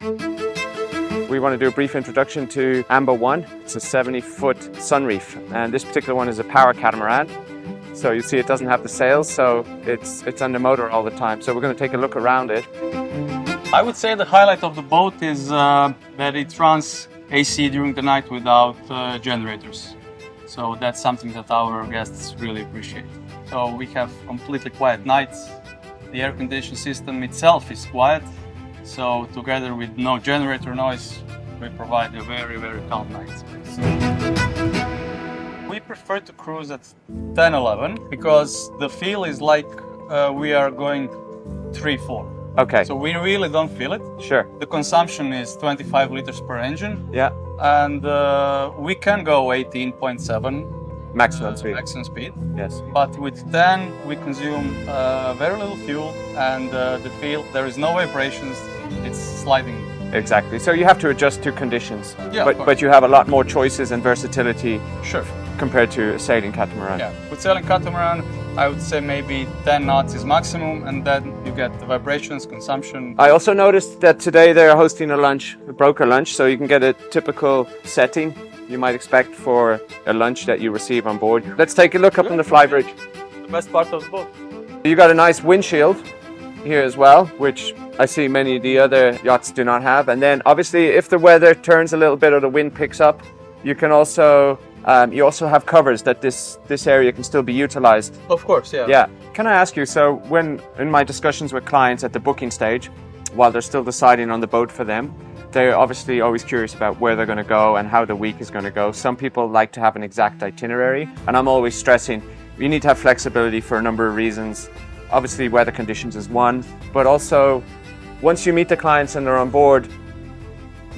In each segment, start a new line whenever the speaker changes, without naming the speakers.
We want to do a brief introduction to Amber 1. It's a 70-foot Sunreef, and this particular one is a power catamaran. So you see it doesn't have the sails, so it's under motor all the time. So we're going to take a look around it.
I would say the highlight of the boat is that it runs AC during the night without generators. So that's something that our guests really appreciate. So we have completely quiet nights. The air conditioning system itself is quiet. So together with no generator noise, we provide a very, very calm night space. We prefer to cruise at 10-11 because the feel is like we are going 3-4.
Okay.
So we really don't feel it.
Sure.
The consumption is 25 liters per engine.
Yeah.
And we can go 18.7
maximum speed.
Maximum speed.
Yes.
But with 10, we consume very little fuel, and the feel, there is no vibrations. It's sliding.
Exactly. So you have to adjust to conditions.
Yeah,
but you have a lot more choices and versatility.
Sure.
Compared to a sailing catamaran.
Yeah. With sailing catamaran, I would say maybe 10 knots is maximum, and then you get the vibrations, consumption.
I also noticed that today they're hosting a lunch, a broker lunch, so you can get a typical setting you might expect for a lunch that you receive on board. Let's take a look up on the flybridge.
The best part of the boat.
You got a nice windshield here as well, which I see many of the other yachts do not have. And then obviously if the weather turns a little bit or the wind picks up, you can also you also have covers that this area can still be utilized.
Of course, yeah.
Yeah. Can I ask you, so when in my discussions with clients at the booking stage, while they're still deciding on the boat for them, they're obviously always curious about where they're going to go and how the week is going to go. Some people like to have an exact itinerary, and I'm always stressing you need to have flexibility for a number of reasons. Obviously, weather conditions is one, but also once you meet the clients and they're on board,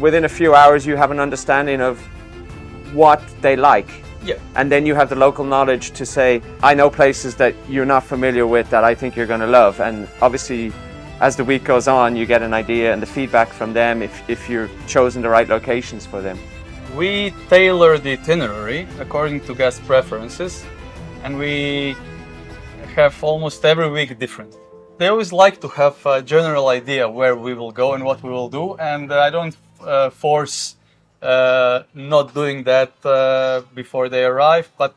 within a few hours you have an understanding of what they like.
Yeah.
And then you have the local knowledge to say, I know places that you're not familiar with that I think you're going to love. And obviously, as the week goes on, you get an idea and the feedback from them if you've chosen the right locations for them.
We tailor the itinerary according to guest preferences, and we have almost every week different. They always like to have a general idea where we will go and what we will do, and I don't force not doing that before they arrive, but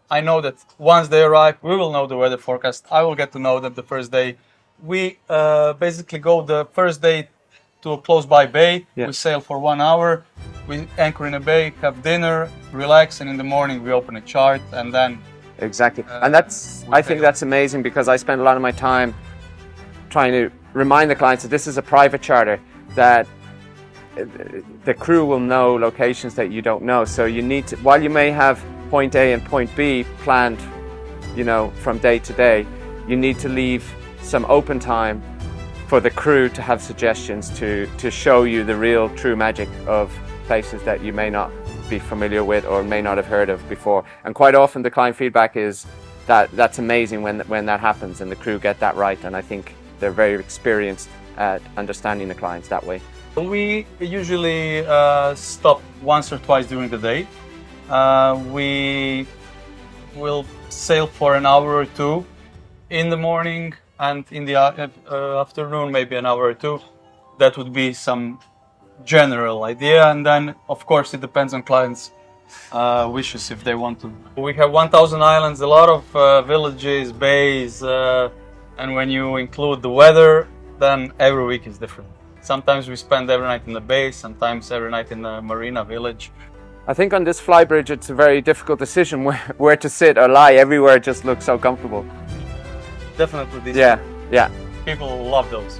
I know that once they arrive, we will know the weather forecast. I will get to know them the first day. We basically go the first day to a close by bay. Yeah. We sail for 1 hour. We anchor in a bay, have dinner, relax, and in the morning we open a chart, and then
exactly. And I think that's amazing, because I spend a lot of my time trying to remind the clients that this is a private charter, that the crew will know locations that you don't know. So you need to, while you may have point A and point B planned, from day to day, you need to leave some open time for the crew to have suggestions to show you the real true magic of places that you may not be familiar with or may not have heard of before. And quite often the client feedback is that's amazing when that happens and the crew get that right, and I think they're very experienced at understanding the clients that way.
We usually stop once or twice during the day. We will sail for an hour or two in the morning, and in the afternoon maybe an hour or two. That would be some general idea, and then of course it depends on clients' wishes if they want to. We have 1,000 islands, a lot of villages, bays, and when you include the weather, then every week is different. Sometimes we spend every night in the bay, sometimes every night in the marina village.
I think on this flybridge it's a very difficult decision where to sit or lie. Everywhere just looks so comfortable.
Definitely.
Yeah.
People love those.